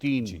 3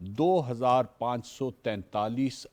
2543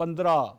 15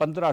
15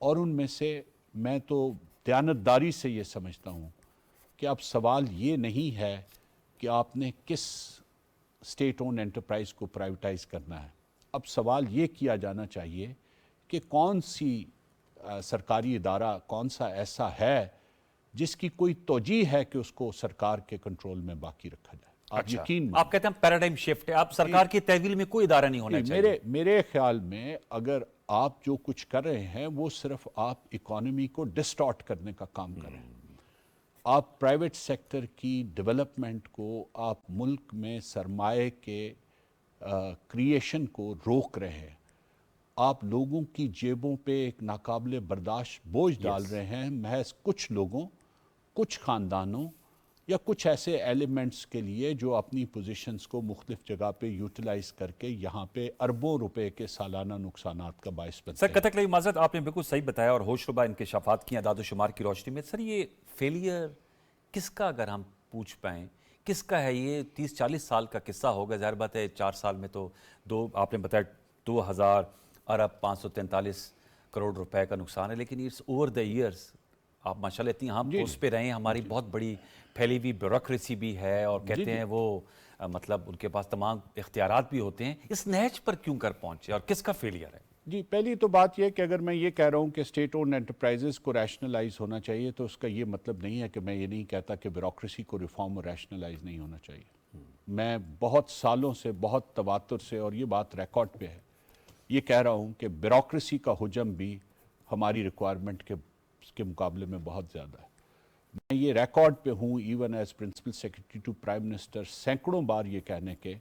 اور ان میں سے میں تو دیانتداری سے یہ سمجھتا ہوں کہ اب سوال یہ نہیں ہے کہ آپ نے کس اسٹیٹ اون انٹرپرائز کو پرائیویٹائز کرنا ہے. اب سوال یہ کیا جانا چاہیے کہ کون سی سرکاری ادارہ کون سا ایسا ہے جس کی کوئی توجیہ ہے کہ اس کو سرکار کے کنٹرول میں باقی رکھا جائے. آپ یقین آپ کہتے ہیں پیراڈائم شفٹ ہے، آپ سرکار کی تحویل میں کوئی ادارہ نہیں ہونا چاہیے. میرے خیال میں اگر آپ جو کچھ کر رہے ہیں وہ صرف آپ اکانومی کو ڈسٹارٹ کرنے کا کام کر رہے ہیں. آپ پرائیویٹ سیکٹر کی ڈیولپمنٹ کو، آپ ملک میں سرمایہ کے کریشن کو روک رہے ہیں. آپ لوگوں کی جیبوں پہ ایک ناقابل برداشت بوجھ ڈال رہے ہیں محض کچھ لوگوں، کچھ خاندانوں یا کچھ ایسے ایلیمنٹس کے لیے جو اپنی پوزیشنز کو مختلف جگہ پہ یوٹیلائز کر کے یہاں پہ اربوں روپے کے سالانہ نقصانات کا باعث بنتے سر ہیں. قطع لگی معذرت، آپ نے بالکل صحیح بتایا اور ہوش ربا انکشافات کی اعداد و شمار کی روشنی میں سر یہ فیلئر کس کا، اگر ہم پوچھ پائیں کس کا ہے؟ یہ 30-40 سال کا قصہ ہوگا، ظاہر بات ہے 4 سال میں تو آپ نے بتایا 2000 ارب 543 کروڑ روپے کا نقصان ہے، لیکن اٹس اوور دا ایئرس. آپ ماشاءاللہ اتنی ہم پوسٹ پہ رہے ہیں، ہماری بہت بڑی پھیلی ہوئی بیوروکریسی بھی ہے اور کہتے ہیں وہ مطلب ان کے پاس تمام اختیارات بھی ہوتے ہیں. اس نہج پر کیوں کر پہنچے اور کس کا فیلئر ہے؟ جی، پہلی تو بات یہ کہ اگر میں یہ کہہ رہا ہوں کہ اسٹیٹ اون انٹرپرائزز کو ریشنلائز ہونا چاہیے تو اس کا یہ مطلب نہیں ہے کہ میں یہ نہیں کہتا کہ بیوروکریسی کو ریفارم اور ریشنلائز نہیں ہونا چاہیے. میں بہت سالوں سے، بہت تواتر سے، اور یہ بات ریکارڈ پہ ہے، یہ کہہ رہا ہوں کہ بیوروکریسی کا حجم بھی ہماری ریکوائرمنٹ کے مقابلے میں بہت زیادہ ہے. میں یہ ریکارڈ پہ ہوں even as principal secretary to prime minister سینکڑوں بار یہ کہنے کے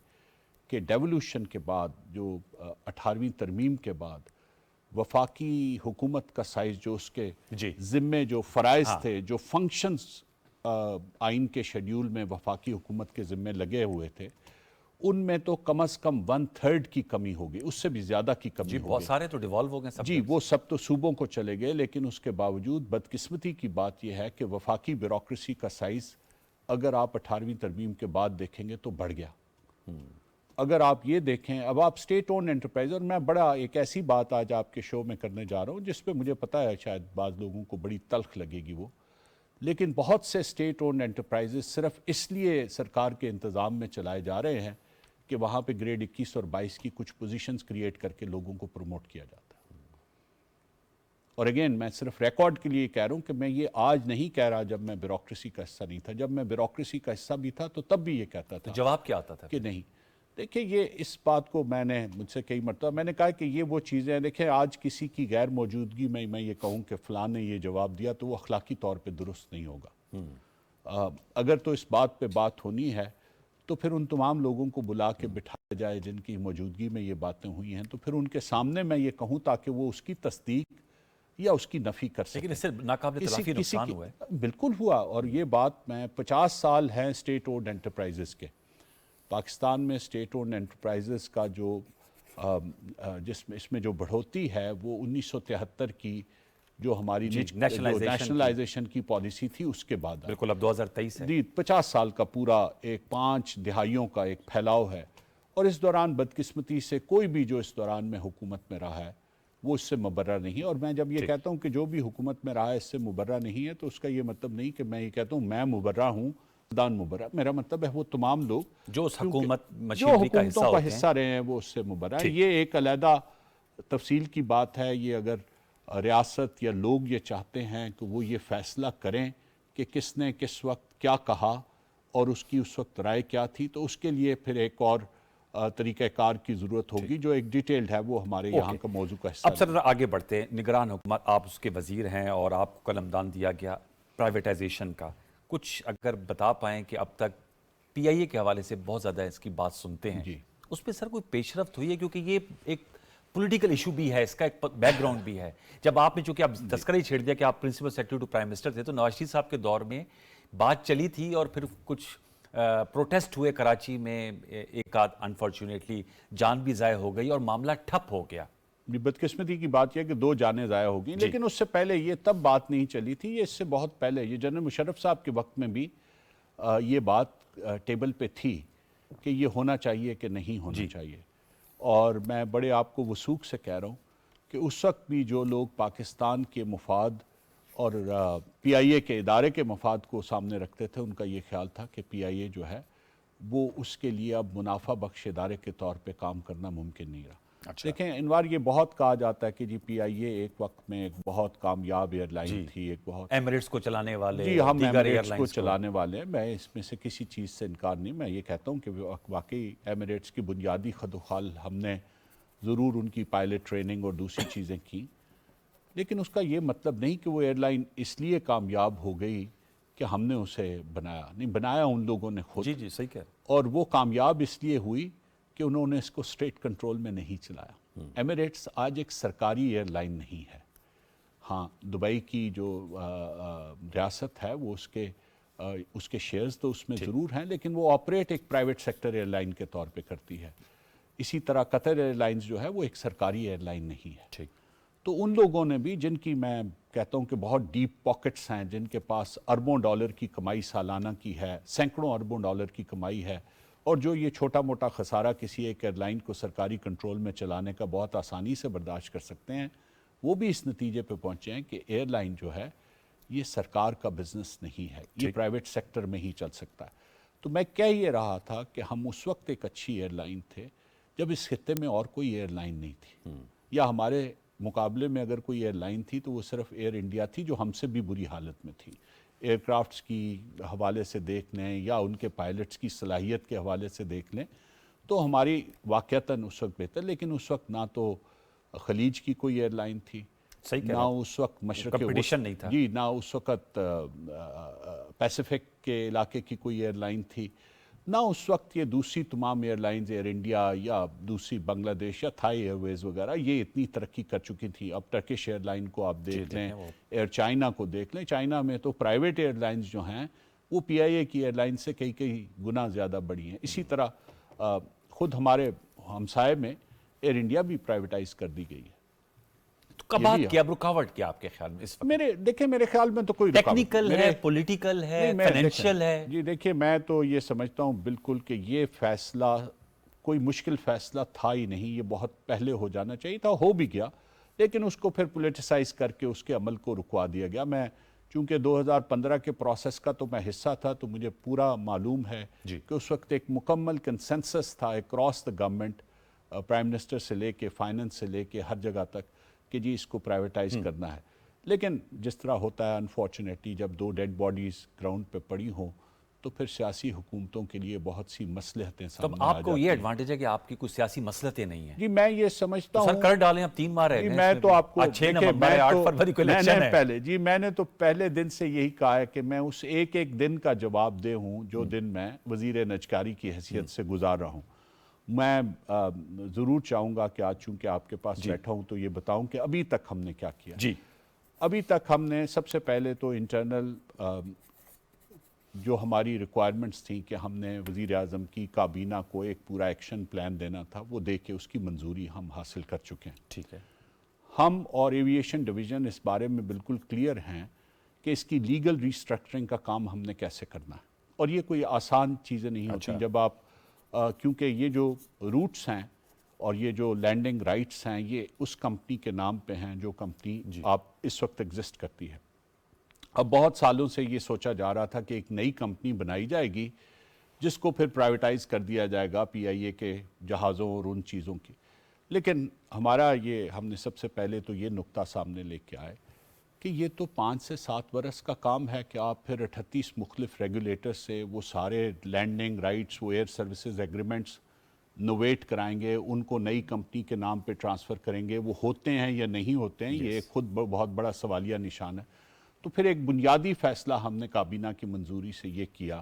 کہ ڈیولوشن کے بعد، جو 18ویں ترمیم کے بعد وفاقی حکومت کا سائز، جو اس کے ذمے جو فرائض تھے، جو فنکشنز آئین کے شیڈیول میں وفاقی حکومت کے ذمے لگے ہوئے تھے، ان میں تو کم از کم 1/3 کی کمی ہوگی، اس سے بھی زیادہ کی کمی ہوگی. بہت سارے تو ڈیوالو ہو گئے سب. جی، وہ سب تو صوبوں کو چلے گئے، لیکن اس کے باوجود بدقسمتی کی بات یہ ہے کہ وفاقی بیوروکریسی کا سائز اگر آپ 18ویں ترمیم کے بعد دیکھیں گے تو بڑھ گیا. اگر آپ یہ دیکھیں، اب آپ اسٹیٹ اون انٹرپرائز، اور میں بڑا ایک ایسی بات آج آپ کے شو میں کرنے جا رہا ہوں جس پہ مجھے پتا ہے شاید بعض لوگوں کو بڑی تلخ لگے گی وہ، لیکن بہت سے اسٹیٹ اون انٹرپرائزز صرف اس لیے سرکار کے انتظام میں چلائے جا رہے ہیں کہ وہاں پہ گریڈ 21 اور 22 کی کچھ پوزیشنز کریٹ کر کے لوگوں کو پروموٹ کیا جاتا ہے. اور اگین میں صرف ریکارڈ کے لیے کہہ رہا ہوں کہ میں یہ آج نہیں کہہ رہا جب میں بیوروکریسی کا حصہ نہیں تھا. جب میں بیوروکریسی کا حصہ بھی تھا تو تب بھی یہ کہتا تھا. جواب کیا آتا تھا؟ کہ نہیں. دیکھیں، یہ اس بات کو میں نے مجھ سے کئی مرتبہ میں نے کہا کہ یہ وہ چیزیں ہیں، دیکھیں آج کسی کی غیر موجودگی میں میں یہ کہوں کہ فلاں نے یہ جواب دیا تو وہ اخلاقی طور پہ درست نہیں ہوگا. اگر تو اس بات پہ بات ہونی ہے تو پھر ان تمام لوگوں کو بلا کے بٹھایا جائے جن کی موجودگی میں یہ باتیں ہوئی ہیں، تو پھر ان کے سامنے میں یہ کہوں تاکہ وہ اس کی تصدیق یا اس کی نفی کر سکیں. لیکن اس سے ناقابل تلافی نقصان ہوا ہے. بالکل ہوا، اور یہ بات میں 50 سال ہیں اسٹیٹ اونڈ انٹرپرائزز کے. پاکستان میں اسٹیٹ اونڈ انٹرپرائزز کا جو اس میں جو بڑھوتی ہے وہ 1973 کی جو ہماری نیشنلائزیشن کی پالیسی تھی اس کے بعد. بالکل، اب 2023 ہے. 50 سال کا پورا ایک 5 دہائیوں کا ایک پھیلاؤ ہے، اور اس دوران بدقسمتی سے کوئی بھی جو اس دوران میں حکومت میں رہا ہے وہ اس سے مبرہ نہیں. اور میں جب یہ کہتا ہوں کہ جو بھی حکومت میں رہا ہے اس سے مبرہ نہیں ہے تو اس کا یہ مطلب نہیں کہ میں یہ کہتا ہوں میں مبرہ ہوں، دان مبرہ. میرا مطلب ہے وہ تمام لوگ جو اس حکومت جو حکومتوں کا حصہ رہے ہیں وہ اس سے مبرہ ہیں. یہ ایک علیحدہ تفصیل کی بات ہے. یہ اگر ریاست یا لوگ یہ چاہتے ہیں کہ وہ یہ فیصلہ کریں کہ کس نے کس وقت کیا کہا اور اس کی اس وقت رائے کیا تھی، تو اس کے لیے پھر ایک اور طریقہ کار کی ضرورت ہوگی جو ایک ڈیٹیلڈ ہے، وہ ہمارے یہاں کا موضوع کا حصہ. اب سر آگے بڑھتے ہیں. نگران حکومت، آپ اس کے وزیر ہیں اور آپ کو قلمدان دیا گیا پرائیویٹائزیشن کا. کچھ اگر بتا پائیں کہ اب تک پی آئی اے کے حوالے سے بہت زیادہ اس کی بات سنتے ہیں، اس پہ سر کوئی پیش رفت ہوئی ہے؟ کیونکہ یہ ایک پولیٹیکل ایشو بھی ہے، اس کا ایک بیک گراؤنڈ بھی ہے. جب آپ نے چونکہ اب تذکرہ ہی چھیڑ دیا کہ آپ principal secretary to prime minister تھے، تو نواز شریف صاحب کے دور میں بات چلی تھی اور پھر کچھ پروٹیسٹ ہوئے کراچی میں، ایک آدھ انفارچونیٹلی جان بھی ضائع ہو گئی اور معاملہ ٹھپ ہو گیا. بدقسمتی کی بات یہ کہ 2 جانیں ضائع ہو گئیں، لیکن اس سے پہلے یہ تب بات نہیں چلی تھی. یہ اس سے بہت پہلے، یہ جنرل مشرف صاحب کے وقت میں بھی یہ بات ٹیبل پہ تھی کہ یہ ہونا چاہیے کہ نہیں ہونا چاہیے. اور میں بڑے آپ کو وثوق سے کہہ رہا ہوں کہ اس وقت بھی جو لوگ پاکستان کے مفاد اور پی آئی اے کے ادارے کے مفاد کو سامنے رکھتے تھے، ان کا یہ خیال تھا کہ پی آئی اے جو ہے وہ اس کے لیے اب منافع بخش ادارے کے طور پہ کام کرنا ممکن نہیں رہا۔ دیکھیں انوار، یہ بہت کہا جاتا ہے کہ جی پی آئی اے ایک وقت میں ایک بہت کامیاب ایئر لائن تھی، ایک بہت ایمریٹس کو چلانے والے، جی ہم دیگر ایئر ایمریٹس کو لائنز چلانے والے ہیں، میں اس میں سے کسی چیز سے انکار نہیں، میں یہ کہتا ہوں کہ واقعی ایمریٹس کی بنیادی خد و خال ہم نے ضرور ان کی پائلٹ ٹریننگ اور دوسری چیزیں کی، لیکن اس کا یہ مطلب نہیں کہ وہ ایئر لائن اس لیے کامیاب ہو گئی کہ ہم نے اسے بنایا، نہیں، بنایا ان لوگوں نے خود، جی صحیح کہہ رہے ہیں۔ اور وہ کامیاب اس لیے ہوئی کہ انہوں نے اس کو اسٹیٹ کنٹرول میں نہیں چلایا۔ ایمریٹس آج ایک سرکاری ایئر لائن نہیں ہے، ہاں دبئی کی جو ریاست ہے وہ اس کے شیئرز تو اس میں ضرور ہیں، لیکن وہ آپریٹ ایک پرائیویٹ سیکٹر ایئر لائن کے طور پہ کرتی ہے۔ اسی طرح قطر ایئر لائنز جو ہے وہ ایک سرکاری ایئر لائن نہیں ہے۔ تو ان لوگوں نے بھی، جن کی میں کہتا ہوں کہ بہت ڈیپ پاکٹس ہیں، جن کے پاس اربوں ڈالر کی کمائی سالانہ کی ہے، سینکڑوں اربوں ڈالر کی کمائی ہے، اور جو یہ چھوٹا موٹا خسارہ کسی ایک ایئر لائن کو سرکاری کنٹرول میں چلانے کا بہت آسانی سے برداشت کر سکتے ہیں، وہ بھی اس نتیجے پہ پہنچے ہیں کہ ایئر لائن جو ہے یہ سرکار کا بزنس نہیں ہے، یہ پرائیویٹ سیکٹر میں ہی چل سکتا ہے۔ تو میں کہہ یہ رہا تھا کہ ہم اس وقت ایک اچھی ایئر لائن تھے جب اس خطے میں اور کوئی ایئر لائن نہیں تھی، یا ہمارے مقابلے میں اگر کوئی ایئر لائن تھی تو وہ صرف ایئر انڈیا تھی، جو ہم سے بھی بری حالت میں تھی۔ ایئر کرافٹس کی حوالے سے دیکھ لیں یا ان کے پائلٹس کی صلاحیت کے حوالے سے دیکھ لیں تو ہماری واقعتاً اس وقت بہتر، لیکن اس وقت نہ تو خلیج کی کوئی ایئر لائن تھی، نہ اس وقت مشرق کمپٹیشن نہیں تھا، جی نہ اس وقت پیسیفک کے علاقے کی کوئی ایئر لائن تھی، نہ اس وقت یہ دوسری تمام ایئر لائنز، ایئر انڈیا یا دوسری بنگلہ دیش یا تھائی ایئر ویز وغیرہ، یہ اتنی ترقی کر چکی تھی۔ اب ٹرکش ایئر لائن کو آپ دیکھ لیں، ایئر چائنا کو دیکھ لیں، چائنا میں تو پرائیویٹ ایئر لائنز جو ہیں وہ پی آئی اے کی ایئر لائن سے کئی گنا زیادہ بڑی ہیں۔ اسی طرح خود ہمارے ہمسائے میں ایئر انڈیا بھی پرائیویٹائز کر دی گئی ہے۔ کب بات کیا، رکاوٹ کیا آپ کے خیال میں اس وقت؟ دیکھیں میرے خیال میں تو کوئی رکاوٹ ٹیکنیکل ہے، پولیٹیکل ہے، فائنینشیل ہے؟ جی دیکھیں میں تو یہ سمجھتا ہوں بالکل کہ یہ فیصلہ کوئی مشکل فیصلہ تھا ہی نہیں، یہ بہت پہلے ہو جانا چاہیے تھا، ہو بھی گیا، لیکن اس کو پھر پولیٹیسائز کر کے اس کے عمل کو رکوا دیا گیا۔ میں چونکہ 2015 کے پروسیس کا تو میں حصہ تھا، تو مجھے پورا معلوم ہے کہ اس وقت ایک مکمل کنسنسس تھا across the government, prime minister سے لے کے فائننس سے لے کے ہر جگہ تک، کہ جی اس کو پرائیویٹائز کرنا ہے۔ لیکن جس طرح ہوتا ہے انفارچونیٹلی، جب دو ڈیڈ باڈیز گراؤنڈ پہ پڑی ہوں تو پھر سیاسی حکومتوں کے لیے بہت سی مصلحتیں سامنے آ جاتی ہیں۔ تو آپ کو یہ ایڈوانٹیج ہے کہ آپ کی کوئی سیاسی مصلحتیں نہیں ہیں؟ جی میں یہ سمجھتا ہوں، سر کر ڈالیں، اب 3 ماہ رہ گئے، میں تو آپ کو 6 نومبر ہے، 8 فروری کو الیکشن ہے۔ میں نے تو پہلے دن سے یہی کہا ہے کہ میں اس ایک دن کا جواب دہ ہوں جو دن میں وزیر نجکاری کی حیثیت سے گزار رہا ہوں۔ میں ضرور چاہوں گا کہ آج چونکہ آپ کے پاس بیٹھا ہوں تو یہ بتاؤں کہ ابھی تک ہم نے کیا کیا۔ جی ابھی تک ہم نے سب سے پہلے تو انٹرنل جو ہماری ریکوائرمنٹس تھیں کہ ہم نے وزیر اعظم کی کابینہ کو ایک پورا ایکشن پلان دینا تھا، وہ دے کے اس کی منظوری ہم حاصل کر چکے ہیں۔ ٹھیک ہے، ہم اور ایویشن ڈویژن اس بارے میں بالکل کلیئر ہیں کہ اس کی لیگل ریسٹرکچرنگ کا کام ہم نے کیسے کرنا ہے، اور یہ کوئی آسان چیزیں نہیں ہوتی جب آپ کیونکہ یہ جو روٹس ہیں اور یہ جو لینڈنگ رائٹس ہیں یہ اس کمپنی کے نام پہ ہیں جو کمپنی آپ اس وقت ایگزسٹ کرتی ہے۔ اب بہت سالوں سے یہ سوچا جا رہا تھا کہ ایک نئی کمپنی بنائی جائے گی جس کو پھر پرائیویٹائز کر دیا جائے گا پی آئی اے کے جہازوں اور ان چیزوں کی، لیکن ہم نے سب سے پہلے تو یہ نقطہ سامنے لے کے آئے کہ یہ تو 5 سے 7 برس کا کام ہے کہ آپ پھر 38 مختلف ریگولیٹر سے وہ سارے لینڈنگ رائٹس، وہ ایئر سروسز ایگریمنٹس نویٹ کرائیں گے، ان کو نئی کمپنی کے نام پہ ٹرانسفر کریں گے، وہ ہوتے ہیں یا نہیں ہوتے ہیں، یہ خود بہت بڑا سوالیہ نشان ہے۔ تو پھر ایک بنیادی فیصلہ ہم نے کابینہ کی منظوری سے یہ کیا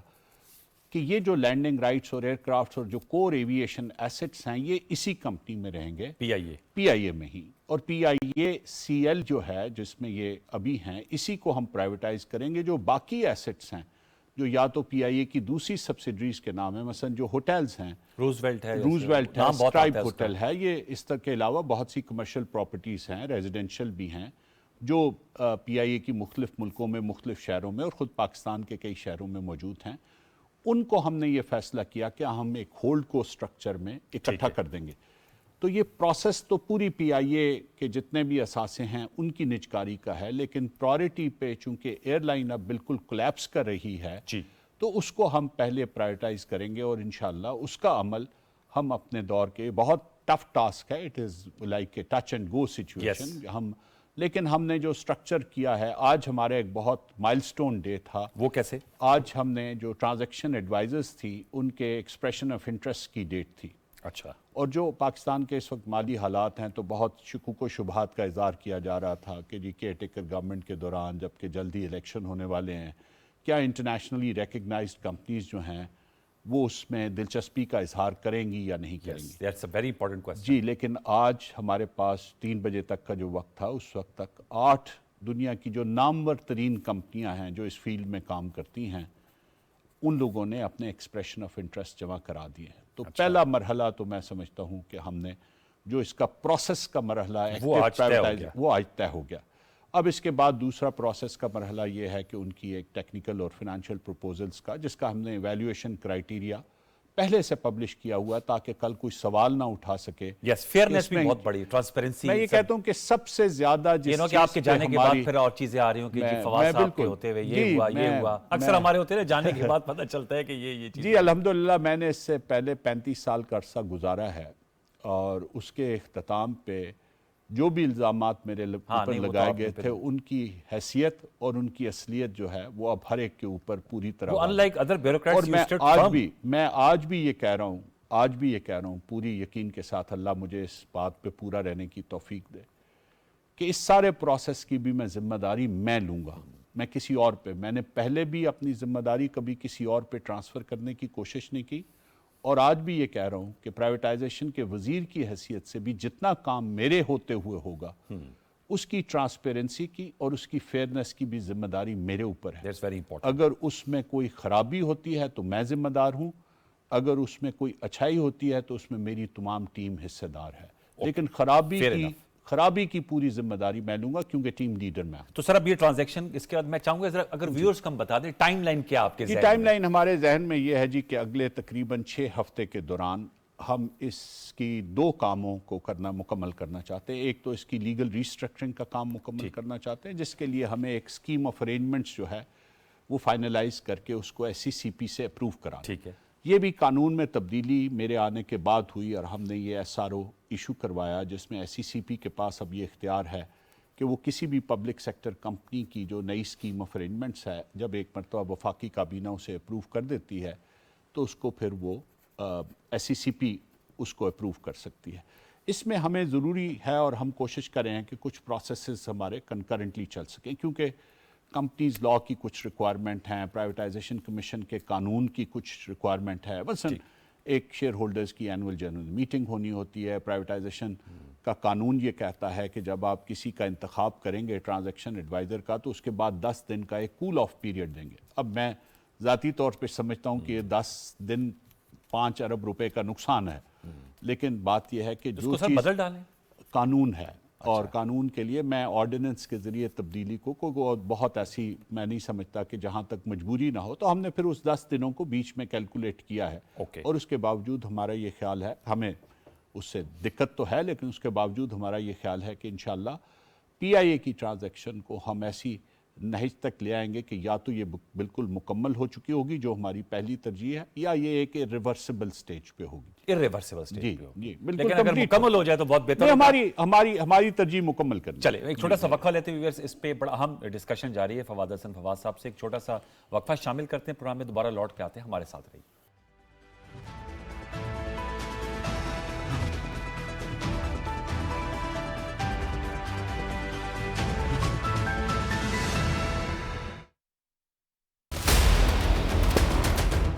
کہ یہ جو لینڈنگ رائٹس اور ایئر کرافٹس اور جو کور ایویشن ایسٹس ہیں یہ اسی کمپنی میں رہیں گے، پی آئی اے میں ہی، اور پی آئی اے سی ایل جو ہے جس میں یہ ابھی ہیں اسی کو ہم پرائیویٹائز کریں گے۔ جو باقی ایسٹس ہیں جو یا تو پی آئی اے کی دوسری سبسیڈریز کے نام ہیں، مثلا جو ہوٹلز ہیں، روزویلٹ ہے، اسٹرائپ ہوٹل ہے، یہ اس طرح کے علاوہ بہت سی کمرشل پراپرٹیز ہیں، ریزیڈنشل بھی ہیں، جو پی آئی اے کی مختلف ملکوں میں، مختلف شہروں میں اور خود پاکستان کے کئی شہروں میں موجود ہیں، ان کو ہم نے یہ فیصلہ کیا کہ ہم ایک ہولڈ کو سٹرکچر میں اکٹھا کر دیں گے۔ تو یہ پروسیس تو پوری پی آئی اے کے جتنے بھی اثاثے ہیں ان کی نجکاری کا ہے، لیکن پرائرٹی پہ چونکہ ایئر لائن اب بالکل کولیپس کر رہی ہے جی تو اس کو ہم پہلے پرائرٹائز کریں گے، اور انشاءاللہ اس کا عمل ہم اپنے دور کے بہت ٹف ٹاسک ہے، it is like a touch and go situation, لیکن ہم نے جو سٹرکچر کیا ہے، آج ہمارا ایک بہت مائل سٹون ڈے تھا۔ وہ کیسے؟ آج ہم نے جو ٹرانزیکشن ایڈوائزرز تھی ان کے ایکسپریشن آف انٹرسٹ کی ڈیٹ تھی، اچھا، اور جو پاکستان کے اس وقت مالی حالات ہیں تو بہت شکوک و شبہات کا اظہار کیا جا رہا تھا کہ جی کیئر ٹیکر گورنمنٹ کے دوران جبکہ جلدی الیکشن ہونے والے ہیں، کیا انٹرنیشنلی ریکگنائزڈ کمپنیز جو ہیں وہ اس میں دلچسپی کا اظہار کریں گی یا نہیں کریں گی؟ That's a very important question. جی، لیکن آج ہمارے پاس 3 بجے تک کا جو وقت تھا، اس وقت تک 8 دنیا کی جو نامور ترین کمپنیاں ہیں جو اس فیلڈ میں کام کرتی ہیں، ان لوگوں نے اپنے ایکسپریشن آف انٹرسٹ جمع کرا دیے ہیں۔ تو پہلا مرحلہ تو میں سمجھتا ہوں کہ ہم نے جو اس کا پروسیس کا مرحلہ ہے وہ آج طے ہو گیا۔ وہ آج طے ہو گیا۔ اب اس کے بعد دوسرا پروسیس کا مرحلہ یہ ہے کہ ان کی ایک ٹیکنیکل اور فنانشل پروپوزلز کا، جس کا ہم نے ایویلیویشن کرائیٹیریا پہلے سے پبلش کیا ہوا تاکہ کل کوئی سوال نہ اٹھا سکے۔ یس، فیئرنیس بھی بہت بڑی، ٹرانسپیرنسی۔ میں یہ کہتا ہوں کہ سب سے زیادہ جس کہ آپ کے جانے کے بعد پھر اور چیزیں آ رہی ہوں کہ جی فواز صاحب کے ہوتے ہوئے یہ ہوا یہ ہوا، اکثر ہمارے ہوتے ہیں جانے کے بعد پتہ چلتا ہے کہ یہ چیز۔ جی الحمدللہ، میں نے اس سے پہلے 35 سال کا عرصہ گزارا ہے، اور اس کے اختتام پہ جو بھی الزامات میرے اوپر لگائے گئے تھے ان کی حیثیت اور ان کی اصلیت جو ہے وہ اب ہر ایک کے اوپر پوری طرح، اور میں آج بھی یہ کہہ رہا ہوں پوری یقین کے ساتھ، اللہ مجھے اس بات پہ پورا رہنے کی توفیق دے کہ اس سارے پروسیس کی بھی میں ذمہ داری میں لوں گا، میں کسی اور پہ، میں نے پہلے بھی اپنی ذمہ داری کبھی کسی اور پہ ٹرانسفر کرنے کی کوشش نہیں کی، اور آج بھی یہ کہہ رہا ہوں کہ پرائیویٹائزیشن کے وزیر کی حیثیت سے بھی جتنا کام میرے ہوتے ہوئے ہوگا اس کی ٹرانسپیرنسی کی اور اس کی فیئرنیس کی بھی ذمہ داری میرے اوپر ہے۔ اگر اس میں کوئی خرابی ہوتی ہے تو میں ذمہ دار ہوں، اگر اس میں کوئی اچھائی ہوتی ہے تو اس میں میری تمام ٹیم حصہ دار ہے، لیکن خرابی کی پوری ذمہ داری میں لوں گا کیونکہ ٹیم لیڈر میں ہوں۔ تو سر اب یہ ٹرانزیکشن، اس کے بعد میں چاہوں گا ذرا اگر ویورز کو ہم بتا دیں ٹائم لائن کیا آپ کے ذہن میں؟ ٹائم لائن ہمارے ذہن میں یہ ہے جی کہ اگلے تقریباً 6 ہفتے کے دوران ہم اس کی 2 کاموں کو مکمل کرنا چاہتے ہیں۔ ایک تو اس کی لیگل ریسٹرکچرنگ کا کام مکمل کرنا چاہتے ہیں، جس کے لیے ہمیں ایک اسکیم آف ارینجمنٹس جو ہے وہ فائنلائز کر کے اس کو ایس سی سی پی سے اپروو کرانا۔ ٹھیک ہے، یہ بھی قانون میں تبدیلی میرے آنے کے بعد ہوئی، اور ہم نے یہ ایس آر او ایشو کروایا جس میں ایس سی سی پی کے پاس اب یہ اختیار ہے کہ وہ کسی بھی پبلک سیکٹر کمپنی کی جو نئی اسکیم آف ارینجمنٹس ہے، جب ایک مرتبہ وفاقی کابینہ اسے اپروو کر دیتی ہے تو اس کو پھر وہ ایس سی سی پی اس کو اپروو کر سکتی ہے۔ اس میں ہمیں ضروری ہے اور ہم کوشش کر رہے ہیں کہ کچھ پروسیسز ہمارے کنکرنٹلی چل سکیں، کیونکہ کمپنیز لاء کی کچھ ریکوائرمنٹ ہیں، پرائیویٹائزیشن کمیشن کے قانون کی کچھ ریکوائرمنٹ ہے، مثلا ایک شیئر ہولڈرز کی اینول جنرل میٹنگ ہونی ہوتی ہے، پرائیویٹائزیشن کا قانون یہ کہتا ہے کہ جب آپ کسی کا انتخاب کریں گے ٹرانزیکشن ایڈوائزر کا تو اس کے بعد 10 دن کا ایک کول آف پیریڈ دیں گے۔ اب میں ذاتی طور پہ سمجھتا ہوں کہ یہ 10 دن 5 ارب روپے کا نقصان ہے، لیکن بات یہ ہے کہ جو چیز بدل ڈالیں قانون ہے، اور قانون کے لیے میں آرڈیننس کے ذریعے تبدیلی کو بہت ایسی میں نہیں سمجھتا کہ جہاں تک مجبوری نہ ہو، تو ہم نے پھر اس 10 دنوں کو بیچ میں کیلکولیٹ کیا ہے، اور اس کے باوجود ہمارا یہ خیال ہے، ہمیں اس سے دقت تو ہے لیکن اس کے باوجود ہمارا یہ خیال ہے کہ انشاءاللہ پی آئی اے کی ٹرانزیکشن کو ہم ایسی نہج تک لے آئیں گے کہ یا تو یہ بالکل مکمل ہو چکی ہوگی جو ہماری پہلی ترجیح ہے، یا یہ ایک ریورسیبل سٹیج پہ ہوگی۔ irreversible stage پہ ہوگی، جی لیکن اگر مکمل ہو جائے تو بہت بہتر۔ ہماری ترجیح مکمل کرنی۔ چلے ایک چھوٹا سا وقفہ لیتے ہوئے اس پہ بڑا اہم ڈسکشن جاری ہے فواد حسن فواز صاحب سے، ایک چھوٹا سا وقفہ شامل کرتے ہیں، پروگرام میں دوبارہ لوٹ کے آتے ہیں، ہمارے ساتھ رہیے۔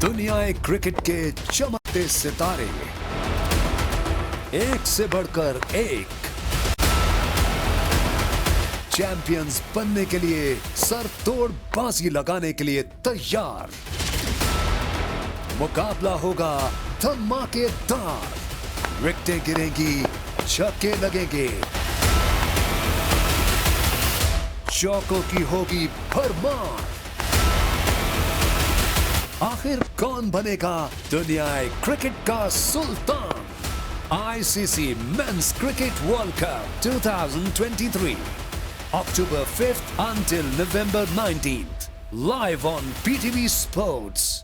دنیا کرکٹ کے چمکتے ستارے، ایک سے بڑھ کر ایک، چیمپئنز بننے کے لیے سر توڑ بازی لگانے کے لیے تیار۔ مقابلہ ہوگا دھماکے دار، وکٹیں گریں گی، چھکے لگیں گے، چوکوں کی ہوگی بھرمار۔ آخر کون بنے گا دنیا کرکٹ کا سلطان؟ ICC Men's Cricket World Cup 2023. October 5th until November 19th. Live on PTV Sports.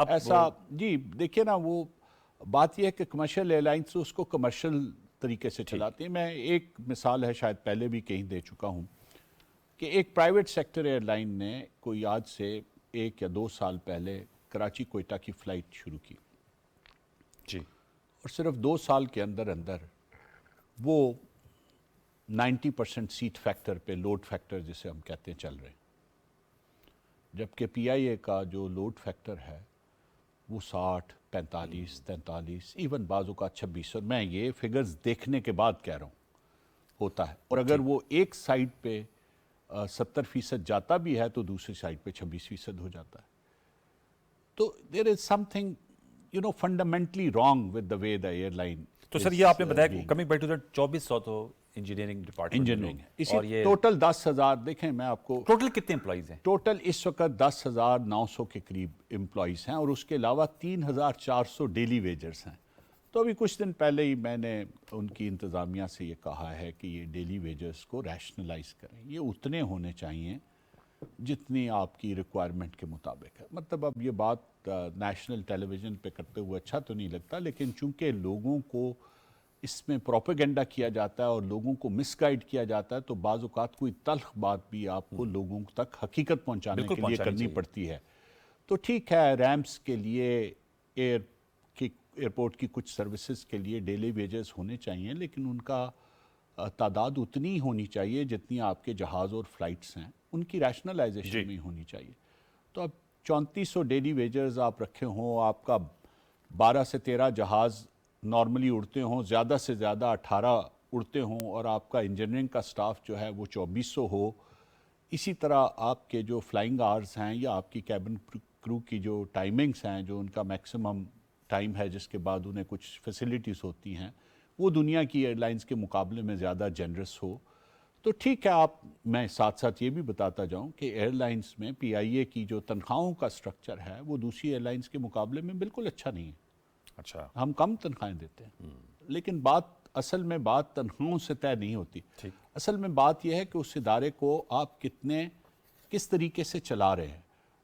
اب ایسا جی دیکھیے نا، وہ بات یہ ہے کہ کمرشل ایئر لائنس اس کو کمرشل طریقے سے چلاتی ہیں. میں ایک مثال ہے، شاید پہلے بھی کہیں دے چکا ہوں، کہ ایک پرائیویٹ سیکٹر ایئر لائن نے کوئی آج سے 1 یا 2 سال پہلے کراچی کوئٹہ کی فلائٹ شروع کی، جی اور صرف 2 سال کے اندر اندر وہ 90% سیٹ فیکٹر پہ، لوڈ فیکٹر جسے ہم کہتے ہیں، چل رہے ہیں. جبکہ پی آئی اے کا جو لوڈ فیکٹر ہے وہ 60، 45، 43، ایون بعض اوقات 26، اور میں یہ فگرز دیکھنے کے بعد کہہ رہا ہوں ہوتا ہے. اور اگر وہ ایک سائڈ پہ 70% جاتا بھی ہے تو دوسری سائڈ پہ 26% ہو جاتا ہے. تو there is something fundamentally wrong with the way the airline. تو سر یہ آپ نے بتایا کمنگ بیک ٹو دیٹ 2400 تو انجینئرنگ ڈپارٹمنٹ انجینئرنگ ہے. اسی اور یہ ٹوٹل 10,000 دیکھیں، میں آپ کو ٹوٹل کتنے امپلائیز ہیں؟ ٹوٹل اس وقت 10,900 کے قریب امپلائیز ہیں، اور اس کے علاوہ 3,400 ڈیلی ویجرز ہیں. تو ابھی کچھ دن پہلے ہی میں نے ان کی انتظامیہ سے یہ کہا ہے کہ یہ ڈیلی ویجرز کو ریشنلائز کریں. یہ اتنے ہونے چاہیے جتنی آپ کی ریکوائرمنٹ کے مطابق ہے. مطلب اب یہ بات نیشنل ٹیلی ویژن پہ کرتے ہوئے اچھا تو نہیں لگتا، لیکن چونکہ لوگوں کو اس میں پروپیگنڈا کیا جاتا ہے اور لوگوں کو مس گائیڈ کیا جاتا ہے، تو بعض اوقات کوئی تلخ بات بھی آپ کو لوگوں تک حقیقت پہنچانے کے لیے کرنی پڑتی ہے. تو ٹھیک ہے، ریمپس کے لیے، ایئرپورٹ کی کچھ سروسز کے لیے ڈیلی ویجز ہونے چاہیے، لیکن ان کا تعداد اتنی ہونی چاہیے جتنی آپ کے جہاز اور فلائٹس ہیں، ان کی ریشنلائزیشن میں ہونی چاہیے. تو اب 3400 ڈیلی ویجرز آپ رکھے ہوں، آپ کا 12 سے 13 جہاز نارملی اڑتے ہوں، زیادہ سے زیادہ 18 اڑتے ہوں، اور آپ کا انجینئرنگ کا سٹاف جو ہے وہ 2400 ہو. اسی طرح آپ کے جو فلائنگ آورز ہیں یا آپ کی کیبن کرو کی جو ٹائمنگز ہیں، جو ان کا میکسیمم ٹائم ہے جس کے بعد انہیں کچھ فیسلٹیز ہوتی ہیں، وہ دنیا کی ایئر لائنز کے مقابلے میں زیادہ جنرس ہو. تو ٹھیک ہے، میں ساتھ ساتھ یہ بھی بتاتا جاؤں کہ ایئر لائنز میں پی آئی اے کی جو تنخواہوں کا سٹرکچر ہے وہ دوسری ایئر لائنز کے مقابلے میں بالکل اچھا نہیں ہے. اچھا، ہم کم تنخواہیں دیتے ہیں، لیکن اصل میں بات تنخواہوں سے طے نہیں ہوتی. اصل میں بات یہ ہے کہ اس ادارے کو آپ کس طریقے سے چلا رہے ہیں،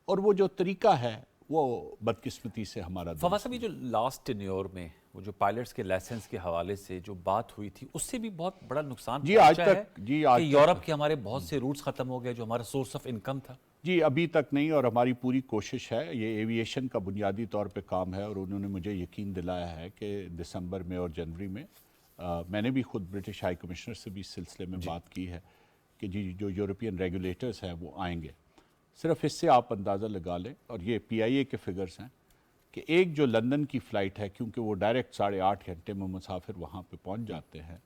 اور وہ جو طریقہ ہے وہ بدقسمتی سے ہمارا فواز صاحب، یہ جو لاسٹ ٹینیور میں وہ جو پائلٹس کے لائسنس کے حوالے سے جو بات ہوئی تھی، اس سے بھی بہت بڑا نقصان پہنچا ہے کہ یورپ کے ہمارے بہت سے روٹس ختم ہو گئے جو ہمارا سورس آف انکم تھا. جی ابھی تک نہیں، اور ہماری پوری کوشش ہے. یہ ایویشن کا بنیادی طور پہ کام ہے، اور انہوں نے مجھے یقین دلایا ہے کہ دسمبر میں اور جنوری میں میں نے بھی خود برٹش ہائی کمشنر سے بھی اس سلسلے میں بات کی ہے کہ جی جو یورپین ریگولیٹرز ہیں وہ آئیں گے. صرف اس سے آپ اندازہ لگا لیں، اور یہ پی آئی اے کے فگرز ہیں، کہ ایک جو لندن کی فلائٹ ہے، کیونکہ وہ ڈائریکٹ 8.5 گھنٹے میں مسافر وہاں پہ پہنچ جاتے ہیں،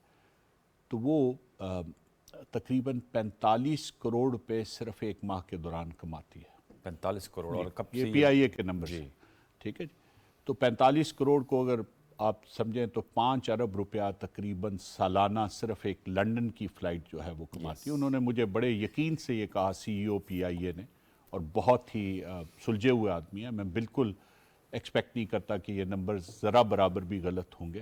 تو وہ تقریباً 45 کروڑ روپے صرف ایک ماہ کے دوران کماتی ہے. 45 کروڑ، اور کب سے یہ پی آئی اے کے نمبر سے، ٹھیک ہے جی. تو 45 کروڑ کو اگر آپ سمجھیں تو 5 ارب روپیہ تقریباً سالانہ صرف ایک لنڈن کی فلائٹ جو ہے وہ کماتی ہے. انہوں نے مجھے بڑے یقین سے یہ کہا، سی ای او پی آئی اے نے، اور بہت ہی سلجھے ہوئے آدمی ہیں. میں بالکل ایکسپیکٹ نہیں کرتا کہ یہ نمبر ذرا برابر بھی غلط ہوں گے.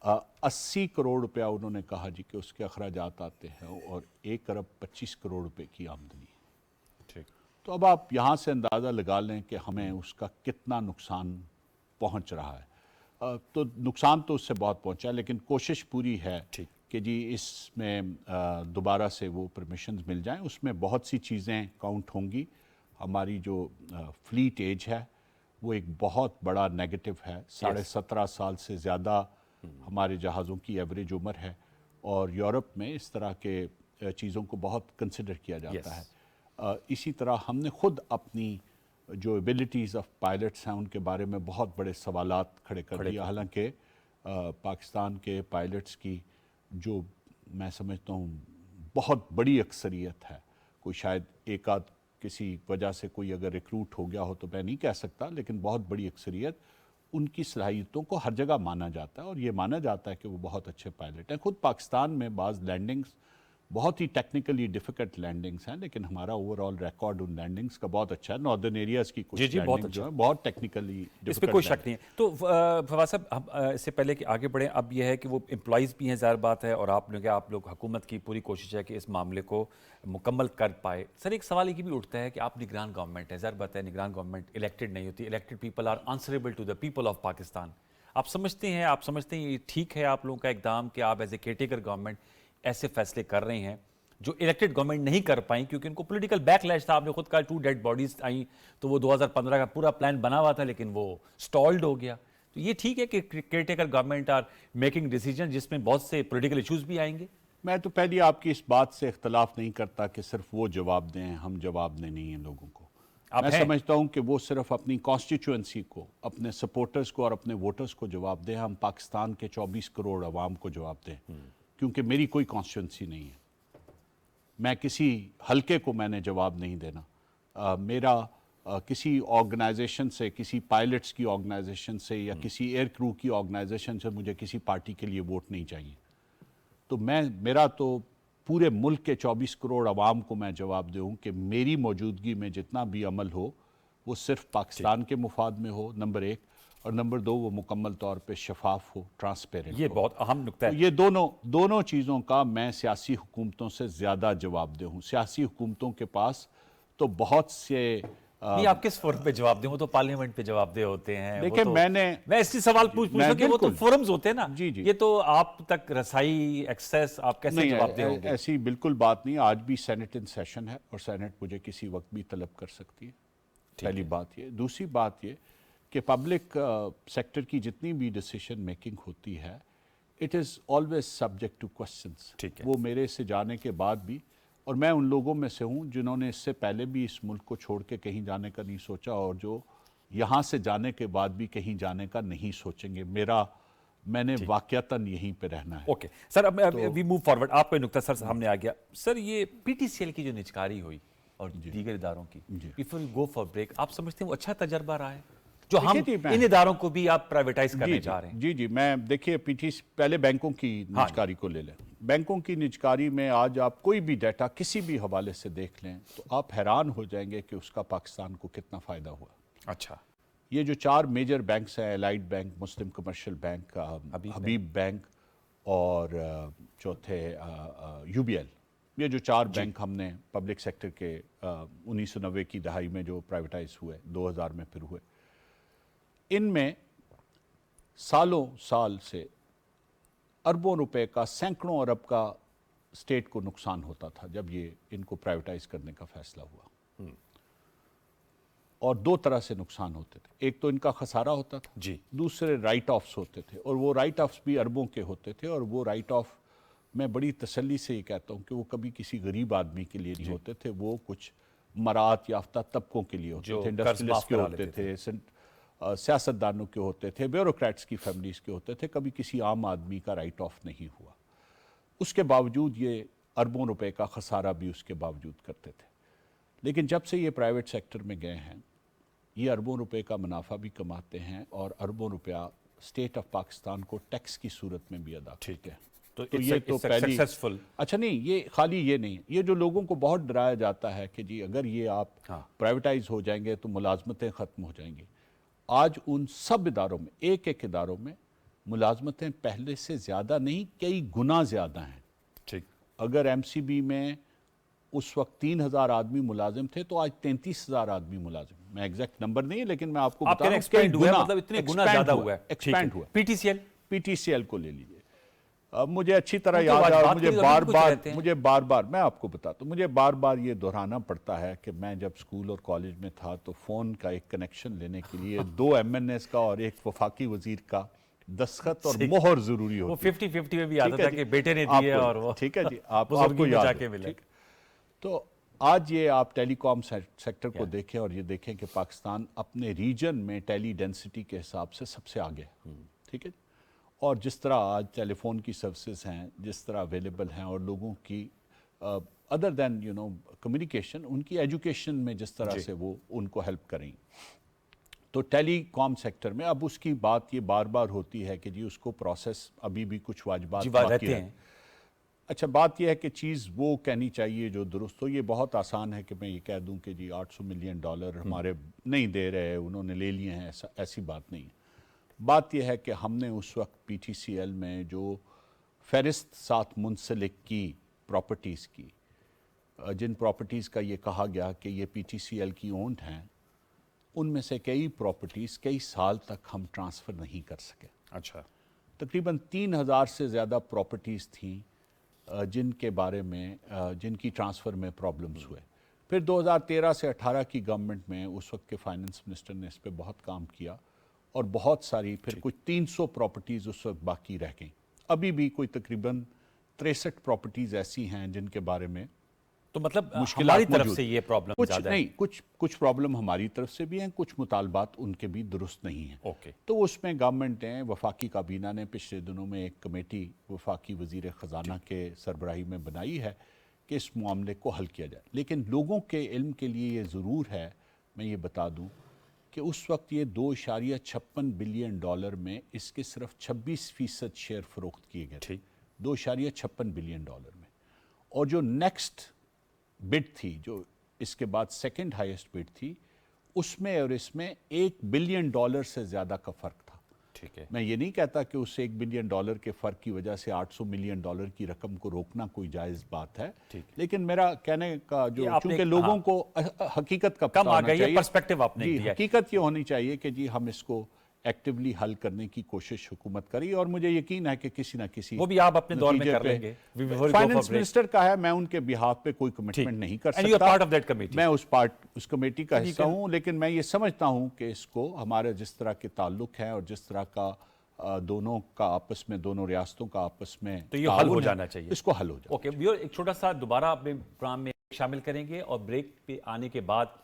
80 کروڑ روپیہ انہوں نے کہا جی کہ اس کے اخراجات آتے ہیں، اور 1 ارب 25 کروڑ روپے کی آمدنی ہے. تو اب آپ یہاں سے اندازہ لگا لیں کہ ہمیں اس کا کتنا نقصان پہنچ رہا ہے. تو نقصان تو اس سے بہت پہنچا، لیکن کوشش پوری ہے کہ جی اس میں دوبارہ سے وہ پرمیشنز مل جائیں. اس میں بہت سی چیزیں کاؤنٹ ہوں گی. ہماری جو فلیٹ ایج ہے وہ ایک بہت بڑا نیگیٹو ہے. 17.5 سال سے زیادہ ہمارے جہازوں کی ایوریج عمر ہے، اور یورپ میں اس طرح کے چیزوں کو بہت کنسیڈر کیا جاتا ہے. اسی طرح ہم نے خود اپنی جو ایبلٹیز آف پائلٹس ہیں ان کے بارے میں بہت بڑے سوالات کھڑے کر دیے. حالانکہ پاکستان کے پائلٹس کی جو میں سمجھتا ہوں بہت بڑی اکثریت ہے، کوئی شاید ایک آدھ کسی وجہ سے کوئی اگر ریکروٹ ہو گیا ہو تو میں نہیں کہہ سکتا، لیکن بہت بڑی اکثریت ان کی صلاحیتوں کو ہر جگہ مانا جاتا ہے، اور یہ مانا جاتا ہے کہ وہ بہت اچھے پائلٹ ہیں. خود پاکستان میں بعض لینڈنگز بہت ہی ٹیکنیکلی ڈیفیکلٹ لینڈنگز ہیں، لیکن ہمارا اوور آل ریکارڈ ان لینڈنگز کا بہت اچھا ہے. ناردرن ایریاز کی کچھ جی بہت لینڈنگ جو ہیں بہت ٹیکنیکلی اس پہ کوئی شک نہیں ہے. تو فواز صاحب، ہم اس سے پہلے کہ آگے بڑھیں، اب یہ ہے کہ وہ امپلائیز بھی ہیں، ظاہر بات ہے، اور آپ لوگ حکومت کی پوری کوشش ہے کہ اس معاملے کو مکمل کر پائے. سر ایک سوال یہ بھی اٹھتا ہے کہ آپ نگران گورنمنٹ ہے، ظاہر بات ہے نگران گورنمنٹ الیکٹڈ نہیں ہوتی، elected people are answerable to the people of Pakistan. آپ سمجھتے ہیں یہ ٹھیک ہے آپ لوگوں کا اقدام کہ آپ as a care taker government ایسے فیصلے کر رہے ہیں جو الیکٹڈ گورنمنٹ نہیں کر پائیں، کیونکہ ان کو پولیٹیکل بیک لیش تھا؟ آپ نے خود کہا 2 ڈیڈ باڈیز آئیں، تو وہ 2015 کا پورا پلان بنا ہوا تھا لیکن وہ سٹالڈ ہو گیا. تو یہ ٹھیک ہے کہ caretaker government are making decision جس میں بہت سے پولیٹیکل ایشوز بھی آئیں گے؟ میں تو پہلی آپ کی اس بات سے اختلاف نہیں کرتا کہ صرف وہ جواب دیں، ہم جواب دیں نہیں ہیں لوگوں کو. میں سمجھتا ہوں کہ وہ صرف اپنی کانسٹیچوئنسی کو، اپنے سپورٹرز کو اور اپنے ووٹرز کو جواب دیں. ہم پاکستان کے 24 کروڑ عوام کو جواب دیں، کیونکہ میری کوئی کانسٹیچوئنسی نہیں ہے. میں کسی حلقے کو میں نے جواب نہیں دینا. میرا کسی آرگنائزیشن سے، کسی پائلٹس کی آرگنائزیشن سے یا کسی ایئر کرو کی آرگنائزیشن سے مجھے کسی پارٹی کے لیے ووٹ نہیں چاہیے. تو میرا تو پورے ملک کے 24 کروڑ عوام کو میں جواب دوں کہ میری موجودگی میں جتنا بھی عمل ہو وہ صرف پاکستان کے مفاد میں ہو، نمبر 1، اور نمبر 2 وہ مکمل طور پہ شفاف ہو، ٹرانسپیرنٹ ہو. یہ بہت اہم نکتہ ہے. یہ دونوں چیزوں کا میں سیاسی حکومتوں سے زیادہ جواب دہ ہوں. سیاسی حکومتوں کے پاس تو بہت سے نہیں، آپ کس فورم پہ جواب دیں؟ وہ تو پارلیمنٹ پہ جواب دہ ہوتے ہیں. دیکھیں میں اس سوال پوچھ رہا کہ وہ تو فورمز ہوتے ہیں نا. جی یہ تو آپ تک رسائی، ایکسیس، آپ کیسے جواب دہ ہوں گے؟ ایسی بالکل بات نہیں. آج بھی سینٹ ان سیشن ہے اور سینٹ مجھے کسی وقت بھی طلب کر سکتی ہے. پہلی بات یہ. دوسری بات یہ کہ پبلک سیکٹر کی جتنی بھی ڈیسیشن میکنگ ہوتی ہے it is always subject to questions. وہ میرے سے جانے کے بعد بھی، اور میں ان لوگوں میں سے ہوں جنہوں نے اس سے پہلے بھی اس ملک کو چھوڑ کے کہیں جانے کا نہیں سوچا، اور جو یہاں سے جانے کے بعد بھی کہیں جانے کا نہیں سوچیں گے. میں نے واقعتاً یہیں پہ رہنا ہے. اوکے سر، اب وی موو فارورڈ. آپ کا نکتہ سر سامنے آ گیا. سر یہ پی ٹی سی ایل کی جو نجکاری ہوئی اور دیگر اداروں کی، before you go for break, آپ سمجھتے ہیں وہ اچھا تجربہ رہا ہے جو ہم ان اداروں کو بھی آپ پرائیویٹائز کرنے چاہ رہے ہیں؟ جی میں دیکھیے پہلے بینکوں کی نجکاری کو لے لیں. بینکوں کی نجکاری میں آج آپ کوئی بھی ڈیٹا کسی بھی حوالے سے دیکھ لیں تو آپ حیران ہو جائیں گے کہ اس کا پاکستان کو کتنا فائدہ ہوا. اچھا، یہ جو 4 میجر بینکس ہیں، الائٹ بینک، مسلم کمرشل بینک، حبیب بینک اور چوتھے یو بی ایل، یہ جو 4 بینک ہم نے پبلک سیکٹر کے 1990 کی دہائی میں جو پرائیویٹائز ہوئے، 2000 میں پھر ہوئے، ان میں سالوں سال سے اربوں روپے کا، سینکڑوں ارب کا اسٹیٹ کو نقصان ہوتا تھا جب یہ ان کو پرائیویٹائز کرنے کا فیصلہ ہوا. اور 2 طرح سے نقصان ہوتے تھے. ایک تو ان کا خسارہ ہوتا تھا، دوسرے رائٹ آفس ہوتے تھے، اور وہ رائٹ آفس بھی اربوں کے ہوتے تھے. اور وہ رائٹ آف میں بڑی تسلی سے یہ کہتا ہوں کہ وہ کبھی کسی غریب آدمی کے لیے نہیں ہوتے تھے. وہ کچھ مراعات یافتہ طبقوں کے لیے ہوتے تھے، انڈسٹریلسٹ کے ہوتے تھے، سیاستدانوں کے ہوتے تھے، بیوروکریٹس کی فیملیز کے ہوتے تھے. کبھی کسی عام آدمی کا رائٹ آف نہیں ہوا. اس کے باوجود یہ اربوں روپے کا خسارہ بھی اس کے باوجود کرتے تھے. لیکن جب سے یہ پرائیویٹ سیکٹر میں گئے ہیں، یہ اربوں روپے کا منافع بھی کماتے ہیں اور اربوں روپیہ اسٹیٹ آف پاکستان کو ٹیکس کی صورت میں بھی ادا کرتے ہیں. تو یہ تو پہلی اچھا نہیں، یہ خالی یہ نہیں، یہ جو لوگوں کو بہت ڈرایا جاتا ہے کہ جی اگر یہ آپ پرائیویٹائز ہو جائیں گے تو ملازمتیں ختم ہو جائیں گی. آج ان سب اداروں میں، ایک اداروں میں ملازمتیں پہلے سے زیادہ نہیں، کئی گنا زیادہ ہیں. اگر ایم سی بی میں اس وقت 3000 آدمی ملازم تھے تو آج 33000 آدمی ملازم. میں ایگزیکٹ نمبر نہیں ہے لیکن میں آپ کو بتا رہا ہوں ایکسپینڈ ہوا. پی ٹی سی ایل کو لے لیجئے. مجھے اچھی طرح یاد ہے، اور مجھے بار بار میں آپ کو بتاتا ہوں، مجھے بار بار یہ دہرانا پڑتا ہے کہ میں جب اسکول اور کالج میں تھا تو فون کا ایک کنیکشن لینے کے لیے 2 ایم این ایس کا اور ایک وفاقی وزیر کا دستخط اور مہر ضروری ہوتی. وہ 50-50 میں بھی آتا تھا کہ بیٹے نے دیے اور وہ ٹھیک ہے جی، آپ کو یاد ہے. تو آج یہ آپ ٹیلی کام سیکٹر کو دیکھیں اور یہ دیکھیں کہ پاکستان اپنے ریجن میں ٹیلی ڈینسٹی کے حساب سے سب سے آگے ہے. ٹھیک ہے، اور جس طرح آج ٹیلی فون کی سروسز ہیں، جس طرح اویلیبل ہیں، اور لوگوں کی ادر دین کمیونیکیشن، ان کی ایجوکیشن میں جس طرح سے وہ ان کو ہیلپ کریں. تو ٹیلی کام سیکٹر میں اب اس کی بات یہ بار بار ہوتی ہے کہ جی اس کو پروسیس ابھی بھی کچھ واجبات باقی ہیں. اچھا بات یہ ہے کہ چیز وہ کہنی چاہیے جو درست ہو. یہ بہت آسان ہے کہ میں یہ کہہ دوں کہ جی $800 ملین ہمارے نہیں دے رہے, انہوں نے لے لیے ہیں, ایسی بات نہیں ہے. بات یہ ہے کہ ہم نے اس وقت پی ٹی سی ایل میں جو فہرست ساتھ منسلک کی پراپرٹیز کی, جن پراپرٹیز کا یہ کہا گیا کہ یہ پی ٹی سی ایل کی اونڈ ہیں, ان میں سے کئی پراپرٹیز کئی سال تک ہم ٹرانسفر نہیں کر سکے. اچھا. تقریباً 3,000 سے زیادہ پراپرٹیز تھیں جن کے بارے میں جن کی ٹرانسفر میں پرابلمز ہوئے. پھر 2013 سے 18 کی گورنمنٹ میں اس وقت کے فائننس منسٹر نے اس پہ بہت کام کیا, اور بہت ساری پھر کچھ 300 پراپرٹیز اس وقت باقی رہ گئیں. ابھی بھی کوئی تقریباً 63 پراپرٹیز ایسی ہیں جن کے بارے میں تو مطلب مشکلات ہماری طرف موجود. سے یہ پرابلم کچھ زیادہ ہے. نہیں, کچھ پرابلم ہماری طرف سے بھی ہیں, کچھ مطالبات ان کے بھی درست نہیں ہیں. اوکے. تو اس میں گورنمنٹ نے, وفاقی کابینہ نے پچھلے دنوں میں ایک کمیٹی وفاقی وزیر خزانہ کے سربراہی میں بنائی ہے کہ اس معاملے کو حل کیا جائے. لیکن لوگوں کے علم کے لیے یہ ضرور ہے, میں یہ بتا دوں کہ اس وقت یہ $2.56 بلین میں اس کے صرف 26% شیئر فروخت کیے گئے تھے. 2.56 بلین میں. اور جو نیکسٹ بڈ تھی, جو اس کے بعد سیکنڈ ہائیسٹ بڈ تھی, اس میں اور اس میں $1 بلین سے زیادہ کا فرق تھا. ٹھیک ہے. میں یہ نہیں کہتا کہ اس $1 بلین کے فرق کی وجہ سے $800 ملین کی رقم کو روکنا کوئی جائز بات ہے, لیکن میرا کہنے کا جو, چونکہ لوگوں کو حقیقت کا پتہ ہونا چاہیے, پرسپیکٹو آپ نے جی دیا. حقیقت یہ ہونی چاہیے کہ جی ہم اس کو ایکٹیولی حل کرنے کی کوشش حکومت کری, اور مجھے یقین ہے کہ کسی نہ کسی وہ بھی آپ اپنے دور میں کر لیں گے. فائننس منسٹر کا ہے, میں ان کے بہاف پہ کوئی کمٹمنٹ نہیں کر And you are سکتا, part of that committee. میں اس کمیٹی کا حصہ ہوں. لیکن میں یہ سمجھتا ہوں کہ اس کو ہمارے جس طرح کے تعلق ہیں اور جس طرح کا دونوں کا آپس میں, دونوں ریاستوں کا آپس میں, تو یہ حل ہو جانا چاہیے. اس کو حل ہو جانا. اوکے ویور, ایک چھوٹا سا دوبارہ اپنے پروگرام میں شامل کریں گے, اور بریک پہ آنے کے بعد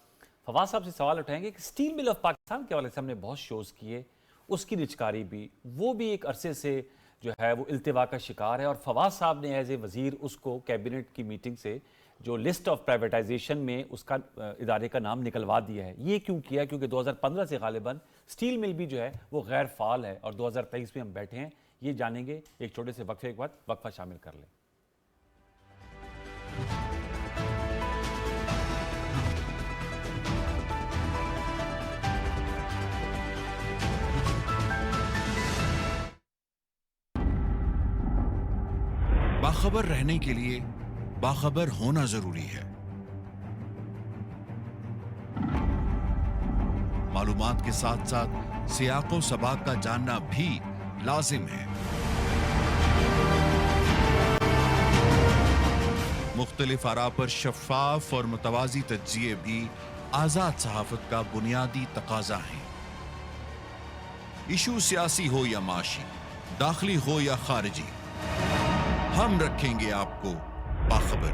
فواد صاحب سے سوال اٹھائیں گے کہ اسٹیل مل آف پاکستان کے حوالے سے ہم نے بہت شوز کیے, اس کی نچکاری بھی, وہ بھی ایک عرصے سے جو ہے وہ التوا کا شکار ہے, اور فواد صاحب نے ایز اے وزیر اس کو کیبنٹ کی میٹنگ سے جو لسٹ آف پرائیویٹائزیشن میں اس کا ادارے کا نام نکلوا دیا ہے. یہ کیوں کیا؟ کیونکہ 2015 سے غالباً اسٹیل مل بھی جو ہے وہ غیر فعال ہے, اور 2023 میں ہم بیٹھے ہیں. یہ جانیں گے ایک چھوٹے سے وقفے کے بعد. وقفہ شامل کر لیں. باخبر رہنے کے لیے باخبر ہونا ضروری ہے. معلومات کے ساتھ ساتھ سیاق و سباق کا جاننا بھی لازم ہے. مختلف آراء پر شفاف اور متوازی تجزیے بھی آزاد صحافت کا بنیادی تقاضا ہیں. ایشو سیاسی ہو یا معاشی, داخلی ہو یا خارجی, ہم رکھیں گے آپ کو باخبر.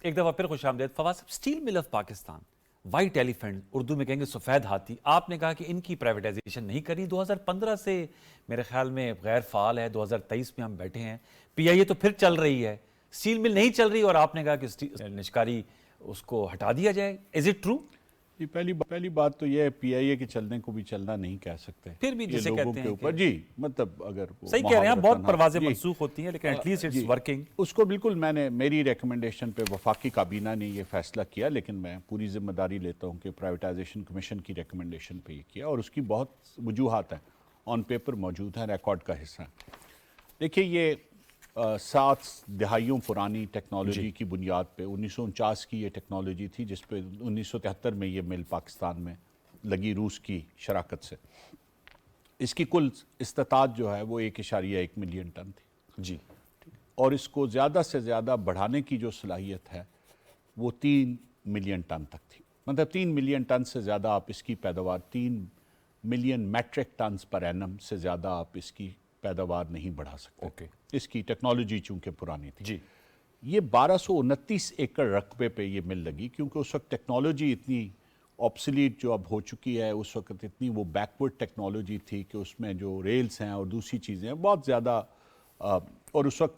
ایک دفعہ پھر خوش آمدید. فواد صاحب, steel mill of Pakistan, white elephant, Urdu میں کہیں گے سفید ہاتھی, آپ نے کہا کہ ان کی پرائیویٹائزیشن نہیں کرنی. 2015 سے میرے خیال میں غیر فعال ہے, 2023 میں ہم بیٹھے ہیں. پی آئی اے تو پھر چل رہی ہے, اسٹیل مل نہیں چل رہی, اور آپ نے کہا کہ نشکاری اس کو ہٹا دیا جائے. Is it true? جی پہلی بات تو یہ ہے, پی آئی اے کے چلنے کو بھی چلنا نہیں کہہ سکتے, پھر بھی جسے کہتے ہیں اوپر. جی مطلب اگر صحیح کہہ رہے ہیں, بہت پروازیں منسوخ ہوتی ہیں, لیکن ایٹ لیسٹ اٹس ورکنگ. اس کو بالکل, میری ریکمنڈیشن پہ وفاقی کابینہ نے یہ فیصلہ کیا, لیکن میں پوری ذمہ داری لیتا ہوں کہ پرائیویٹائزیشن کمیشن کی ریکمنڈیشن پہ یہ کیا, اور اس کی بہت وجوہات ہیں, آن پیپر موجود ہیں, ریکارڈ کا حصہ ہیں. دیکھیے یہ 7 دہائیوں پرانی ٹیکنالوجی کی بنیاد پہ 1949 کی یہ ٹیکنالوجی تھی, جس پہ 1973 میں یہ مل پاکستان میں لگی روس کی شراکت سے. اس کی کل استطاعت جو ہے وہ 1.1 ملین ٹن تھی. جی. اور اس کو زیادہ سے زیادہ بڑھانے کی جو صلاحیت ہے وہ 3 ملین ٹن تک تھی. مطلب 3 ملین ٹن سے زیادہ آپ اس کی پیداوار, 3 million matric tons per annum سے زیادہ آپ اس کی پیداوار نہیں بڑھا سکتے. اوکے. اس کی ٹیکنالوجی چونکہ پرانی تھی. جی. یہ 1229 ایکڑ رقبے پہ یہ مل لگی, کیونکہ اس وقت ٹیکنالوجی اتنی آبسلیٹ جو اب ہو چکی ہے, اس وقت اتنی وہ بیکورڈ ٹیکنالوجی تھی کہ اس میں جو ریلز ہیں اور دوسری چیزیں ہیں بہت زیادہ اور اس وقت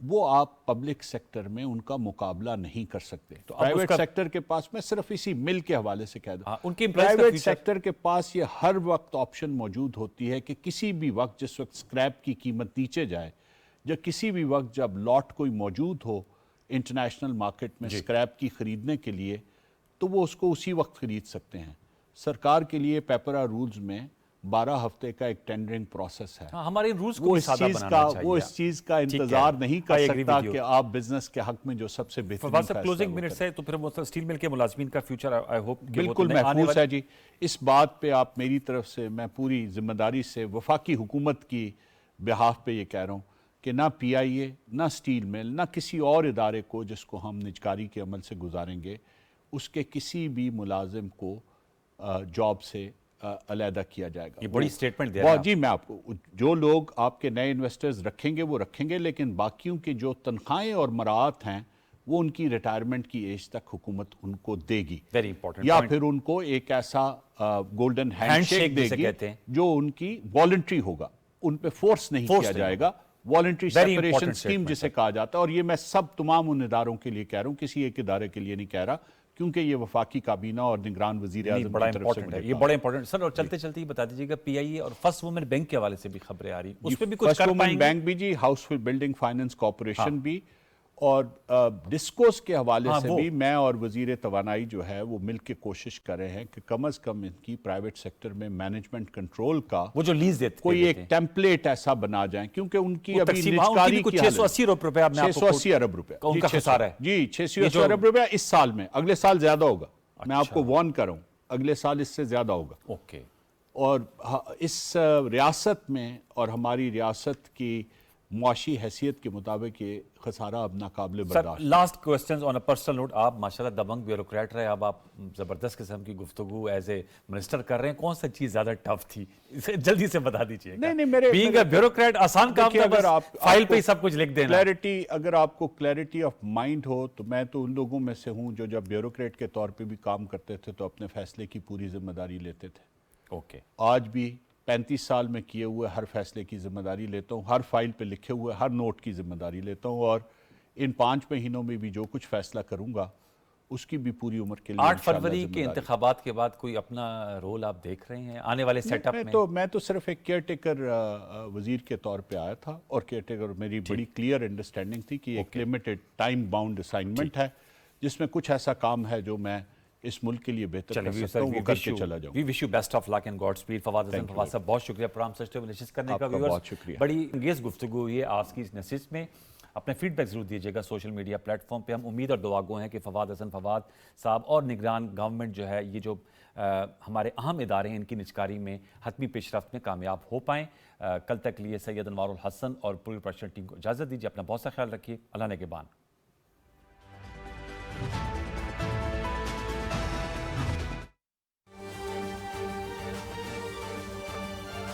وہ آپ پبلک سیکٹر میں ان کا مقابلہ نہیں کر سکتے. اب پرائیویٹ اس کا- سیکٹر کے پاس میں صرف اسی مل کے حوالے سے کہہ ہاں، دوں, ان کی employees کا پرائیویٹ future- سیکٹر کے پاس یہ ہر وقت آپشن موجود ہوتی ہے کہ کسی بھی وقت جس وقت سکریپ کی قیمت نیچے جائے, یا کسی بھی وقت جب لاٹ کوئی موجود ہو انٹرنیشنل مارکیٹ میں سکریپ کی خریدنے کے لیے, تو وہ اس کو اسی وقت خرید سکتے ہیں. سرکار کے لیے پیپرا رولز میں 12 ہفتے کا ایک ٹینڈرنگ پروسیس ہے. ہاں، ہمارے رولز کو وہ بھی اس سادہ چیز بنانا کا چاہیے. وہ اس چیز کا ٹھیک ہے. انتظار نہیں کر I agree سکتا with you. کہ آپ بزنس کے حق میں جو سب سے بہترین فواد صاحب فیصلہ کلوزنگ وہ منٹ کریں. سے تو پھر وہ اسٹیل مل کے ملازمین کا فیوچر آئی ہوپ بالکل محفوظ ہے جی. اس بات پہ آپ میری طرف سے میں پوری ذمہ داری سے وفاقی حکومت کی بہاف پہ یہ کہہ رہا ہوں کہ نہ پی آئی اے, نہ اسٹیل مل, نہ کسی اور ادارے کو جس کو ہم نجکاری کے عمل سے گزاریں گے, اس کے کسی بھی ملازم کو جاب سے علیحدہ کیا جائے گا. یہ بڑی سٹیٹمنٹ دے رہے ہیں جی, میں آپ کو جو لوگ آپ کے نئے انویسٹرز رکھیں گے وہ رکھیں گے, لیکن باقیوں کے جو تنخواہیں اور مراعات ہیں وہ ان کی ریٹائرمنٹ کی ایج تک حکومت ان کو دے گی, ویری امپورٹنٹ یا پھر ان کو ایک ایسا گولڈن ہینڈ شیک دے جسے گی کہتے ہیں. جو ان کی والنٹری ہوگا, ان پہ فورس نہیں کیا جائے گا. Voluntary Very separation important scheme statement جسے کہا جاتا ہے, اور یہ میں سب تمام ان اداروں کے لیے کہہ رہا ہوں, کسی ایک ادارے کے لیے نہیں کہہ رہا, کیونکہ یہ وفاقی کابینہ اور نگران وزیر اعظم بڑا کی طرف سے امپورٹنٹ ہے, مجھے یہ کہا. بڑا امپورٹنٹ. سر اور چلتے چلتے یہ بتا دیجیے گا پی آئی اے اور فرسٹ وومن بینک کے حوالے سے بھی خبریں آ رہی ہیں, اس پہ بھی کچھ فرسٹ کر وومن پائیں گے؟ بینک بھی جی, ہاؤس فل بلڈنگ فائننس کارپوریشن بھی, اور ڈسکوز کے حوالے سے بھی میں اور وزیر توانائی جو ہے وہ مل کے کوشش کر رہے ہیں کہ کم از کم ان کی پرائیویٹ سیکٹر میں مینجمنٹ کنٹرول کا وہ جو لیز دیتے کوئی ایک ٹیمپلیٹ ایسا بنا جائیں, کیونکہ ان کی ابھی نجکاری کی 680 ارب روپے 680 ارب روپے ان کا خسارہ ہے جی, 680 ارب روپے اس سال میں, اگلے سال زیادہ ہوگا. میں آپ کو وارن کر رہا ہوں, اگلے سال اس سے زیادہ ہوگا. اوکے. اور اس ریاست میں اور ہماری ریاست کی معاشی حیثیت کے مطابق یہ خسارہ اب ناقابل سر برداشت. Last questions on a personal note, آپ ماشاءاللہ دبنگ بیوروکریٹ رہے, اب آپ زبردست قسم کی گفتگو ایز اے منسٹر کر رہے ہیں, کون سا چیز زیادہ ٹف تھی اسے جلدی سے بتا دیجیے. نہیں, میرے بینگ اے بیوروکریٹ آسان کام تھا, بس فائل پہ ہی سب کچھ لکھ دینا. کلیئرٹی, اگر آپ کو کلیئرٹی آف مائنڈ ہو, تو میں تو ان لوگوں میں سے ہوں جو جب بیوروکریٹ کے طور پہ بھی کام کرتے تھے تو اپنے فیصلے کی پوری ذمہ داری لیتے تھے. اوکے. آج بھی 35 سال میں کیے ہوئے ہر فیصلے کی ذمہ داری لیتا ہوں, ہر فائل پہ لکھے ہوئے ہر نوٹ کی ذمہ داری لیتا ہوں, اور ان 5 مہینوں میں بھی جو کچھ فیصلہ کروں گا اس کی بھی پوری عمر کے لیے 8 فروری کے انتخابات کے بعد کوئی اپنا رول آپ دیکھ رہے ہیں آنے والے سیٹ اپ میں؟ میں تو صرف ایک کیئر ٹیکر وزیر کے طور پہ آیا تھا, اور کیئر ٹیکر میری بڑی کلیئر انڈرسٹینڈنگ تھی کہ ایک لمیٹڈ ٹائم باؤنڈ اسائنمنٹ ہے جس میں کچھ ایسا کام ہے جو میں اس ملک کے لیے بہتر کر سکتا ہوں, وہ کر کے چلا جاؤں. We wish you best of luck and Godspeed. Fawad Hasan, Fawad صاحب بہت شکریہ پروگرام سسٹم نشست کرنے کا. بہت شکریہ. بڑی انگیز گفتگو ہوئی ہے آج کی اس نشست میں. اپنے فیڈ بیک ضرور دیجیے گا سوشل میڈیا پلیٹ فارم پہ. ہم امید اور دعا گو ہیں کہ فواد حسن فواد صاحب اور نگران گورنمنٹ جو ہے, یہ جو ہمارے اہم ادارے ہیں, ان کی نجکاری میں حتمی پیش رفت میں کامیاب ہو پائیں. کل تک لیے سید انوار الحسن اور پوری پروڈکشن ٹیم کو اجازت دیجیے. اپنا بہت سا خیال رکھیے. اللہ نگہبان.